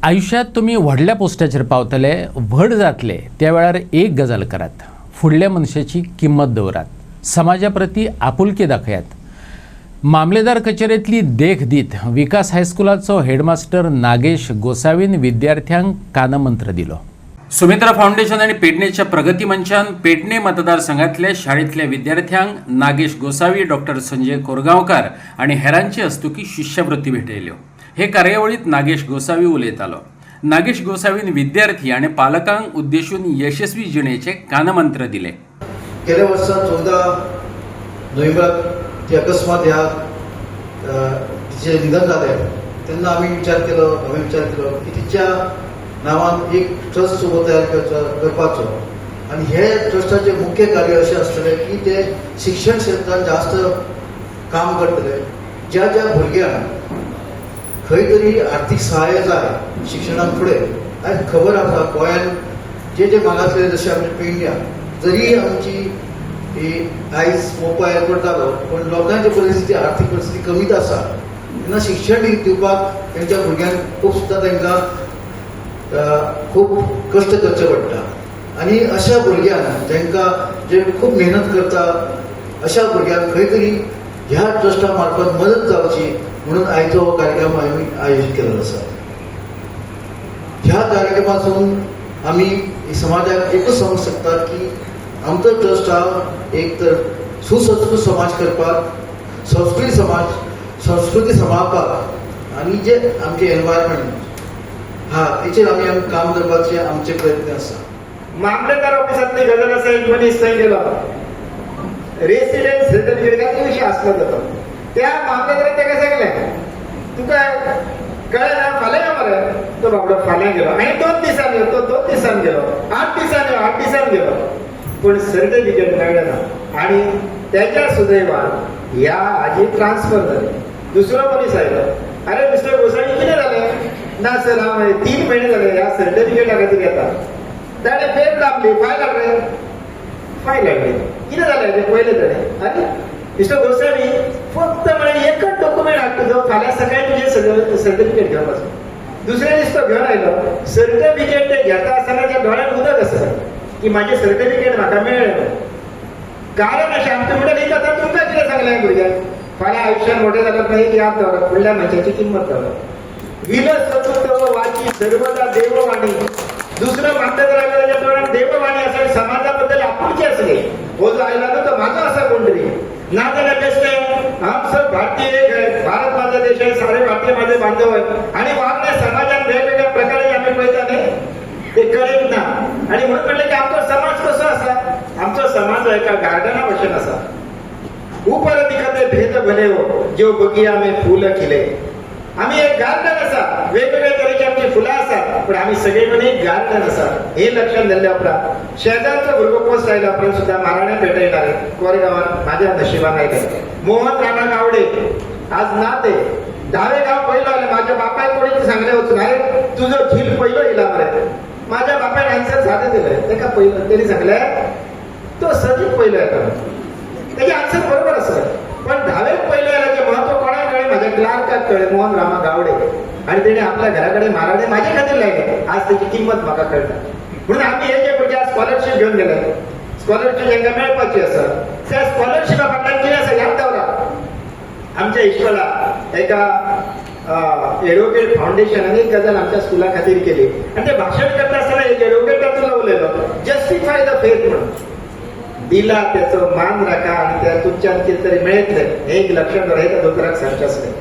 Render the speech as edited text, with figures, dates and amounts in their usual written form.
आयुष्यात तुम्ही व्हडल्या पोस्टाचेर पावतले व्हड जातले त्या वेळार एक गजाल करात, फुडल्या मनशाची किंमत दवरात, समाजा प्रती आपुलकी दाखयात। मामलेदार कचेरेंतली देख दीत विकास हायस्कुलाचो हेडमास्टर नागेश गोसावीन विद्यार्थ्यांक कानमंत्र दिलो। सुमित्रा फाउंडेशन आणि पेडणेच्या प्रगती मंचान पेडणे मतदारसंघातल्या शाळेतल्या विद्यार्थ्यांक नागेश गोसावी, डॉक्टर संजय कोरगांवकार आणि हेरांची हस्तुकी शिश्यवृत्ती भेटयल्यो। हे कार्यावळीत नागेश गोसावी उलयतालो। नागेश गोसावीन विद्यार्थी आणि पालकांक उद्देशून यशस्वी जिणेचे कानमंत्र दिले। गेल्या वर्सा 14 नोव्हेंबराक जे अकस्मात ह्या तिचे निधन झाले तेन्ना हांवें विचार केलो की तिच्या नावान एक ट्रस्ट उबो तयार करपाचो आणि हे ट्रस्टाचे मुख्य कार्य अशें आसतलें की ते शिक्षण क्षेत्रांत जास्त काम करतले। ज्या भुरग्यांक खंय तरी आर्थीक सहाय्य जाय शिक्षणाक फुडें, आयज खबर आसा गोंयान जे भागांतले जशे आमचे पेडण्या जरी आमची आयज मोपा एअरपोर्ट जालो पण लोकांची परिस्थिती आर्थीक परिस्थिती कमीच आसा, तेन्ना शिक्षण दिवपाक तेंच्या भुरग्यांक खूब सुद्दां तांकां खूब कष्ट करचे पडटा आणि अशा भुरग्यांक तांकां जे खूब मेहनत करता अशा भुरग्यांक खंय तरी ह्या ट्रस्टा मार्फत मदत जावची म्हणून आयचो हो कार्यक्रम आम्ही आयोजित केलेलो आसा। ह्या कार्यक्रमातून आम्ही समाजाक एकूच सांगूंक शकतात की आमचो ट्रस्ट हा एक तर सुसंस्कृत समाज करपाक, संस्कृती सांबाळपाक आणि जे आमचे एनवायरमेंट तेचेर आमी काम करपाचे आमचे प्रयत्न आसा। मामलेदार ऑफिसांतली गजाल आसा, एक मनीस थंय गेलो, रेसिडेंट सर्टिफिकेटाचो विशय आसलो जातो। त्या मामलेदारान ताका सांगलें, तुका कळ्ळें ना, फाल्यां या मरे। तो बाबडो फाल्यां गेलो आनी 2 दिसान गेलो, तो 2 दिसान गेलो, 8 दिसान गेलो, पूण सर्टिफिकेट मेळ्ळें ना आणि त्याच्या सुदैवान ह्या हाजी ट्रान्सफर जाली। दुसरो मनीस आयलो, अरे मिस्टर गोसावी कितें जालें? ना सर, हांव 3 म्हयने जाले ह्या सर्टिफिकेटा खातीर येता। ताणें पेप दाबली, फायल हाडली, कितें जालें तें पयलें ताणें। अरे मिस्टर गोसावी, फक्त म्हळें एकच डॉक्युमेंट हाड तुजो, फाल्यां सकाळीं तुजें सर्टिफिकेट घेवन वच। दुसरे दीस तो घेवन आयलो, सर्टिफिकेट ते घेता आसतना त्या दोळ्यान उदक आसा की म्हाजें सर्टिफिकेट म्हाका मेळ्ळें। कारण अशें आमचे फुडें न्ही जाता, तुमकां कितें सांगलें भुरग्यांक? फाल्यां आयुश्यान मोठें जाल्यार मागीर एक याद दवरप, फुडल्या मनशाची किंमत दवरप। विलस चतुर्थ वाची सर्वदा देववाणी। दुसरं मामलेदार आयलो त्याच्या तोंडात देववाणी आसा, समाजाबद्दल आपुलकी आसली। हो जो आयला तो म्हाजो आसा कोण तरी, ना जाल्यार बेश्टें हम सब भारतीय एक है, भारत माझा देश आहे, सारे भारतीय माझे बांधव आहे आणि वागणे समाजात वेगवेगळ्या प्रकारे आम्ही पळयता न्ही, ते करीत ना। आणि म्हणून म्हणलें की आमचो समाज कसो आसा? आमचो समाज एका गार्डना भशेन आसा। ऊपर दिखते भेद भले हो, जो बगिया में फूल खिले। आम्ही एक गार्डन आसा, वेगवेगळ्या तरेची आमची फुलां आसात, पण आम्ही सगळे पण एक गार्डन आसा। हे लक्षात धरल्या उपरांत शेजारचो भुरगो पोस्ट आयला उपरांत सुद्दां माराणे पेटयणारे कोरेगांवांत म्हाज्या नशिबान आयले। मोहन राणा गावडे आज ना ते 10वें गांव पयलो आले। म्हाज्या बापायक कोणी सांगलें वचून, अरे तुजो झील पयलो येयला मरे। म्हाज्या बापायन आन्सर सादें दिलें, ताका पयलो तेणी सांगलें तो सदीक पयलो येता। तेजे आन्सर बरोबर आसा, पण 10वेक पयलो येयल्याचें महत्व कोणाक कळ्ळें? म्हाज्या क्लार्काक कळ्ळें, मोहन रामा गावडे, आणि तेणे आपल्या घरा कडेन माराणे म्हाजे खातीर लायले। आज तेची किंमत म्हाका कळटा। म्हणून आमी हे जे भुरगे स्कॉलरशीप घेवन गेले, स्कॉलरशीप जांकां मेळपाची आसा, त्या स्कॉलरशिपा फाटल्यान कितें आसा याद दवरा। आमच्या इश्कोला एका एडवोकेट फाउंडेशनान एक गजाल आमच्या स्कुला खातीर केली आणि ते भाशण करता आसतना एक एडवोकेटाचो उलयलो, जस्टिफाय द फेथ म्हणून। दिला त्याचं मान राखा आणि त्या तुमच्यान कितें तरी मेळटलें, हे एक लक्षात दवरा, हे त्या दोतोराक सांगचें आसलें।